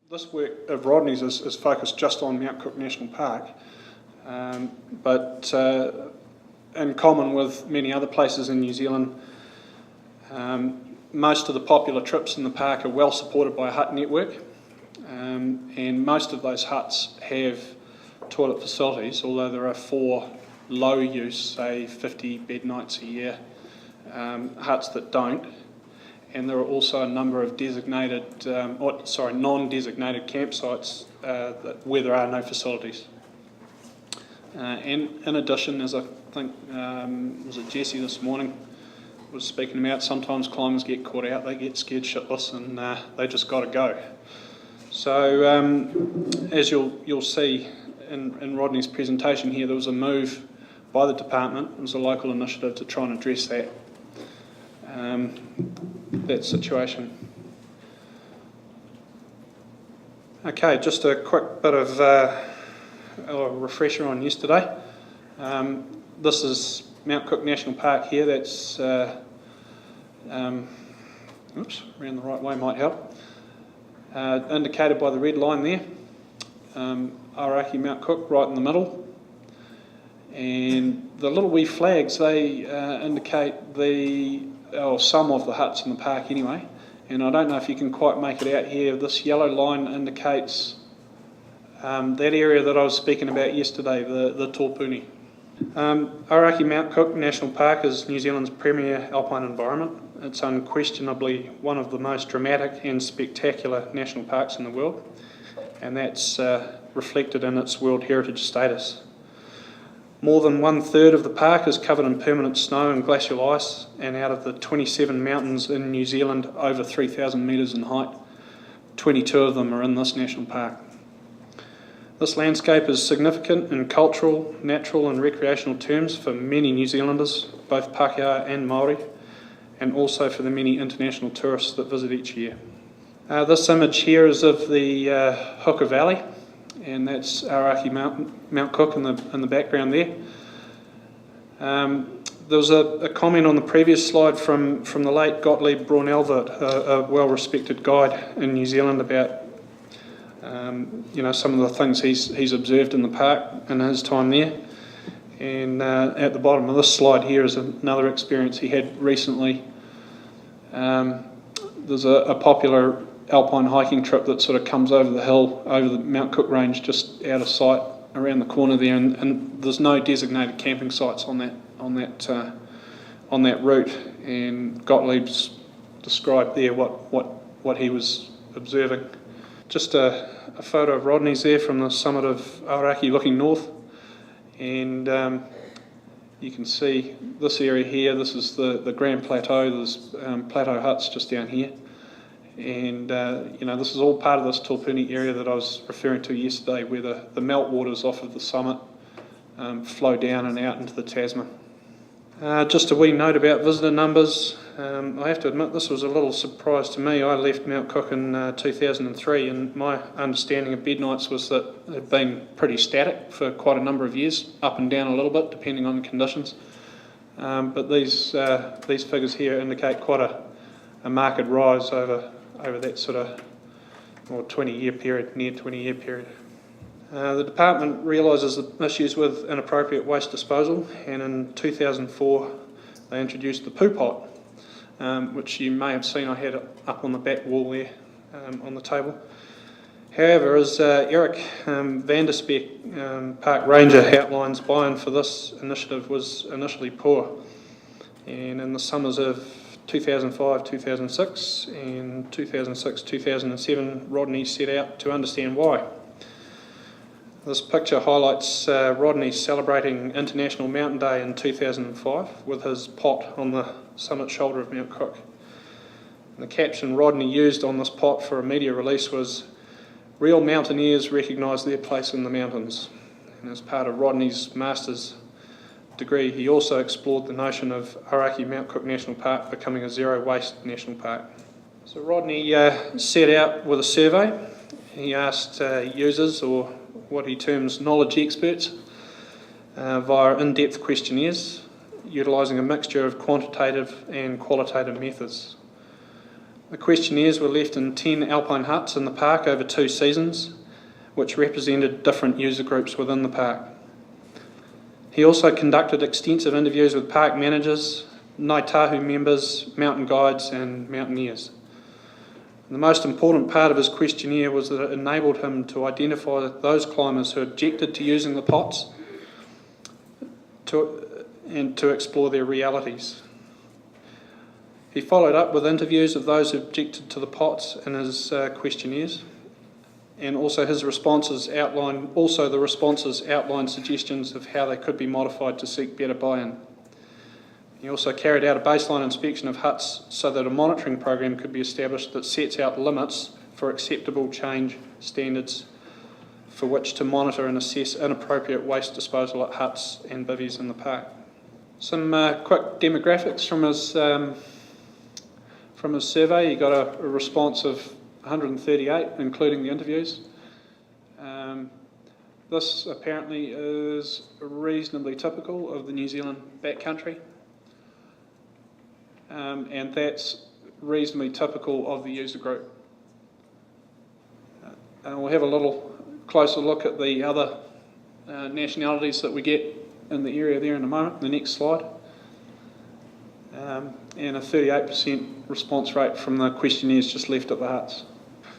This work of Rodney's is focused just on Mount Cook National Park, but in common with many other places in New Zealand, most of the popular trips in the park are well supported by a hut network, and most of those huts have toilet facilities, although there are 4 low use, say 50 bed nights a year, huts that don't. And there are also a number of designated, non-designated campsites where there are no facilities. And in addition, as I think, was it Jesse this morning was speaking about, sometimes climbers get caught out, they get scared shitless, and they just got to go. So as you'll see in Rodney's presentation here, there was a move by the department. It was a local initiative to try and address that situation. Okay, just a quick bit of a refresher on yesterday. This is Mount Cook National Park here. That's oops, around the right way might help. Indicated by the red line there. Aoraki Mount Cook right in the middle. And the little wee flags, they indicate some of the huts in the park anyway. And I don't know if you can quite make it out here. This yellow line indicates that area that I was speaking about yesterday, the Tōpuni. Aoraki Mount Cook National Park is New Zealand's premier alpine environment. It's unquestionably one of the most dramatic and spectacular national parks in the world, and that's reflected in its World Heritage status. More than 1/3 of the park is covered in permanent snow and glacial ice, and out of the 27 mountains in New Zealand over 3,000 metres in height, 22 of them are in this national park. This landscape is significant in cultural, natural and recreational terms for many New Zealanders, both Pākehā and Māori, and also for the many international tourists that visit each year. This image here is of the Hooker Valley, and that's Aoraki Mount Cook in the background there. There was a comment on the previous slide from the late Gottlieb Braun-Elvert, a well-respected guide in New Zealand, about some of the things he's observed in the park in his time there. And at the bottom of this slide here is another experience he had recently. There's a popular alpine hiking trip that sort of comes over the hill, over the Mount Cook range, just out of sight around the corner there, and there's no designated camping sites on that route. And Gottlieb's described there what he was observing. Just a photo of Rodney's there from the summit of Aoraki looking north, and you can see this area here. This is the Grand Plateau. There's plateau huts just down here, and this is all part of this Tōpuni area that I was referring to yesterday, where the meltwaters off of the summit flow down and out into the Tasman. Just a wee note about visitor numbers. I have to admit this was a little surprise to me. I left Mount Cook in 2003, and my understanding of bed nights was that it had been pretty static for quite a number of years, up and down a little bit depending on the conditions. But these figures here indicate quite a marked rise over that sort of 20-year period, near 20-year period. The department realises the issues with inappropriate waste disposal, and in 2004 they introduced the poo pot, which you may have seen I had up on the back wall there on the table. However, as Eric Vanderspeck, Park Ranger, outlines, buy-in for this initiative was initially poor, and in the summers of 2005, 2006 and 2006, 2007 Rodney set out to understand why. This picture highlights Rodney celebrating International Mountain Day in 2005 with his pot on the summit shoulder of Mount Cook. And the caption Rodney used on this pot for a media release was, "Real mountaineers recognise their place in the mountains." And as part of Rodney's master's degree, he also explored the notion of Aoraki Mount Cook National Park becoming a zero waste national park. So Rodney set out with a survey. He asked users, or what he terms knowledge experts, via in-depth questionnaires, utilising a mixture of quantitative and qualitative methods. The questionnaires were left in 10 alpine huts in the park over 2 seasons, which represented different user groups within the park. He also conducted extensive interviews with park managers, Ngāi Tahu members, mountain guides and mountaineers. The most important part of his questionnaire was that it enabled him to identify those climbers who objected to using the pots and to explore their realities. He followed up with interviews of those who objected to the pots in his questionnaires, and also the responses outlined suggestions of how they could be modified to seek better buy-in. He also carried out a baseline inspection of huts so that a monitoring program could be established that sets out limits for acceptable change standards for which to monitor and assess inappropriate waste disposal at huts and bivvies in the park. Some quick demographics from his survey. He got a response of 138, including the interviews. This apparently is reasonably typical of the New Zealand backcountry. And that's reasonably typical of the user group. And we'll have a little closer look at the other nationalities that we get in the area there in a moment, the next slide. And a 38% response rate from the questionnaires just left at the huts.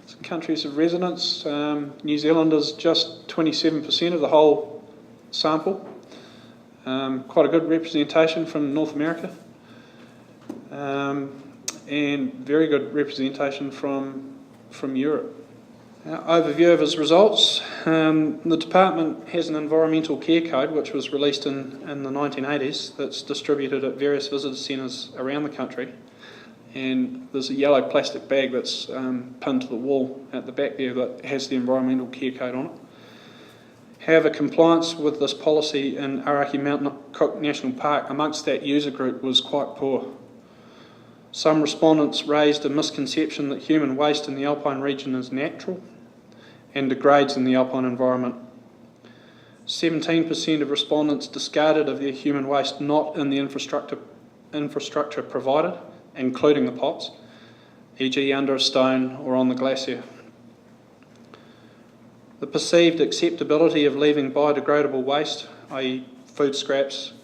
Some countries of residence, New Zealand is just 27% of the whole sample. Quite a good representation from North America. And very good representation from Europe. Overview of his results. The department has an environmental care code which was released in the 1980s that's distributed at various visitor centres around the country, and there's a yellow plastic bag that's pinned to the wall at the back there that has the environmental care code on it. However, compliance with this policy in Aoraki Mountain Cook National Park amongst that user group was quite poor. Some respondents raised a misconception that human waste in the alpine region is natural and degrades in the alpine environment. 17% of respondents discarded of their human waste not in the infrastructure provided, including the pots, e.g. under a stone or on the glacier. The perceived acceptability of leaving biodegradable waste, i.e. food scraps,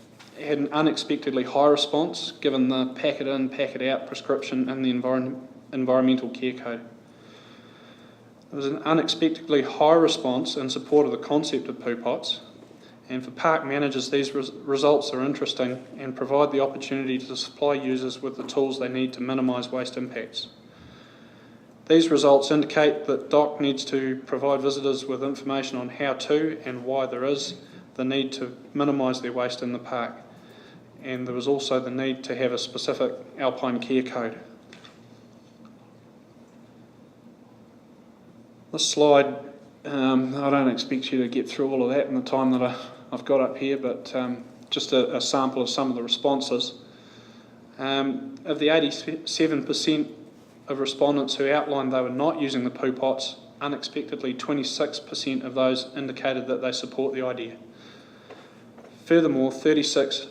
had an unexpectedly high response given the pack it in, pack it out prescription in the environmental care code. There was an unexpectedly high response in support of the concept of poo pots, and for park managers these results are interesting and provide the opportunity to supply users with the tools they need to minimise waste impacts. These results indicate that DOC needs to provide visitors with information on how to and why there is the need to minimise their waste in the park, and there was also the need to have a specific alpine care code. This slide, I don't expect you to get through all of that in the time that I've got up here, but just a sample of some of the responses. Of the 87% of respondents who outlined they were not using the poo pots, unexpectedly 26% of those indicated that they support the idea. Furthermore, 36%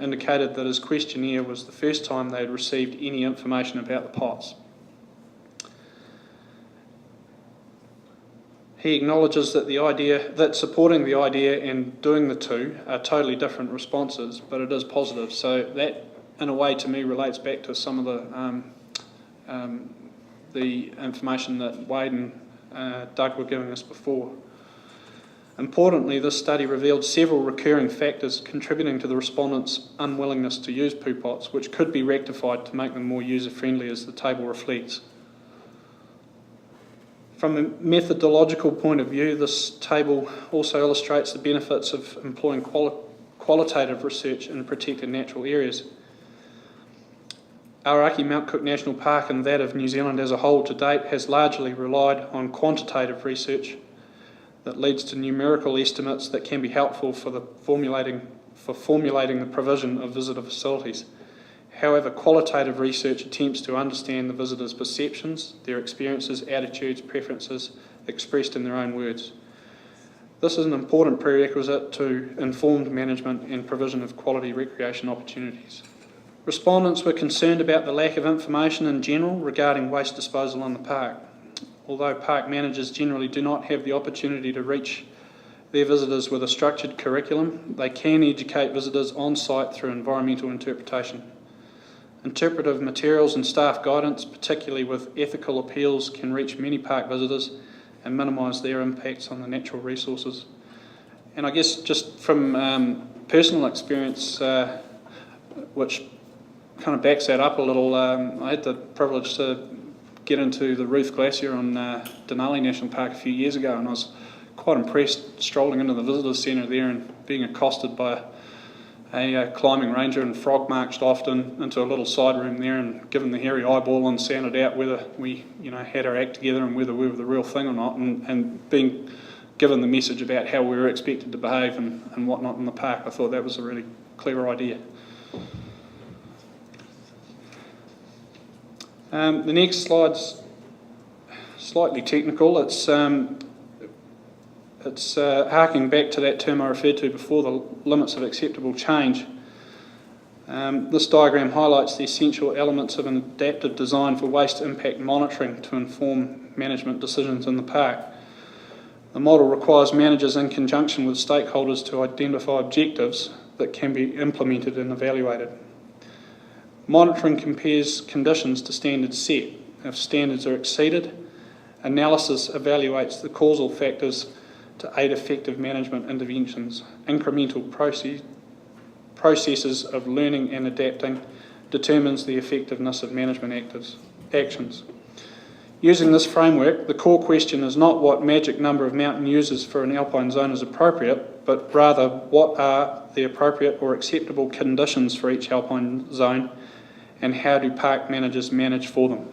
indicated that his questionnaire was the first time they had received any information about the pots. He acknowledges that supporting the idea and doing the two are totally different responses, but it is positive. So that, in a way, to me, relates back to some of the information that Wade and Doug were giving us before. Importantly, this study revealed several recurring factors contributing to the respondents' unwillingness to use poo pots, which could be rectified to make them more user-friendly, as the table reflects. From a methodological point of view, this table also illustrates the benefits of employing qualitative research in protected natural areas. Aoraki Mount Cook National Park and that of New Zealand as a whole to date has largely relied on quantitative research that leads to numerical estimates that can be helpful for formulating the provision of visitor facilities. However, qualitative research attempts to understand the visitors' perceptions, their experiences, attitudes, preferences, expressed in their own words. This is an important prerequisite to informed management and provision of quality recreation opportunities. Respondents were concerned about the lack of information in general regarding waste disposal in the park. Although park managers generally do not have the opportunity to reach their visitors with a structured curriculum, they can educate visitors on site through environmental interpretation. Interpretive materials and staff guidance, particularly with ethical appeals, can reach many park visitors and minimise their impacts on the natural resources. And I guess just from personal experience, which kind of backs that up a little, I had the privilege to get into the Ruth Glacier on Denali National Park a few years ago, and I was quite impressed strolling into the visitors centre there and being accosted by a climbing ranger and frog marched off into a little side room there and given the hairy eyeball and sounded out whether we had our act together and whether we were the real thing or not, and being given the message about how we were expected to behave and whatnot in the park. I thought that was a really clever idea. The next slide's slightly technical. It's harking back to that term I referred to before, the limits of acceptable change. This diagram highlights the essential elements of an adaptive design for waste impact monitoring to inform management decisions in the park. The model requires managers in conjunction with stakeholders to identify objectives that can be implemented and evaluated. Monitoring compares conditions to standards set. If standards are exceeded, analysis evaluates the causal factors to aid effective management interventions. Incremental processes of learning and adapting determines the effectiveness of management actions. Using this framework, the core question is not what magic number of mountain users for an alpine zone is appropriate, but rather what are the appropriate or acceptable conditions for each alpine zone, and how do park managers manage for them.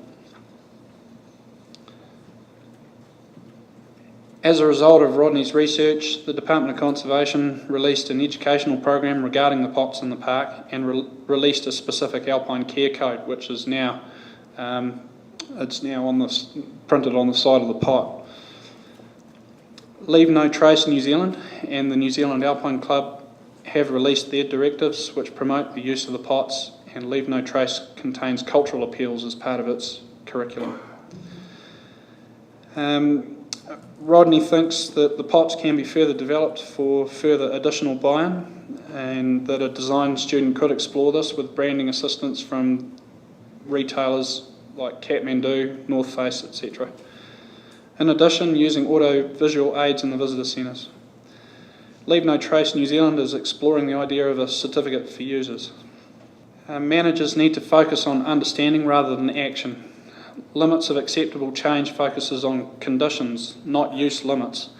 As a result of Rodney's research, the Department of Conservation released an educational program regarding the pots in the park and released a specific alpine care code, which is now printed on the side of the pot. Leave No Trace New Zealand and the New Zealand Alpine Club have released their directives which promote the use of the pots, and Leave No Trace contains cultural appeals as part of its curriculum. Rodney thinks that the pots can be further developed for further additional buy-in, and that a design student could explore this with branding assistance from retailers like Kathmandu, North Face, etc. In addition, using audio-visual aids in the visitor centres. Leave No Trace New Zealand is exploring the idea of a certificate for users. Managers need to focus on understanding rather than action. Limits of acceptable change focuses on conditions, not use limits.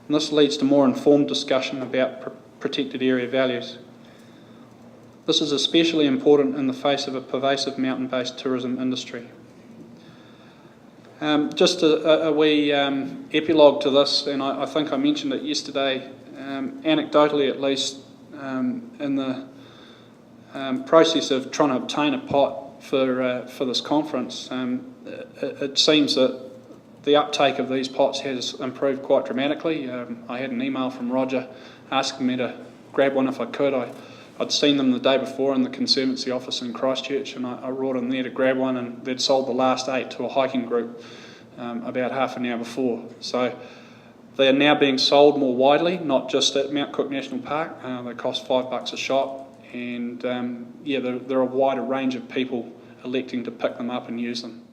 And this leads to more informed discussion about protected area values. This is especially important in the face of a pervasive mountain-based tourism industry. Just a wee epilogue to this, and I think I mentioned it yesterday, anecdotally at least, in the process of trying to obtain a pot for this conference, it seems that the uptake of these pots has improved quite dramatically. I had an email from Roger asking me to grab one if I could. I'd seen them the day before in the Conservancy office in Christchurch, and I rode in there to grab one, and they'd sold the last 8 to a hiking group about half an hour before. So they are now being sold more widely, not just at Mount Cook National Park. They cost $5 a shot, and there are a wider range of people electing to pick them up and use them.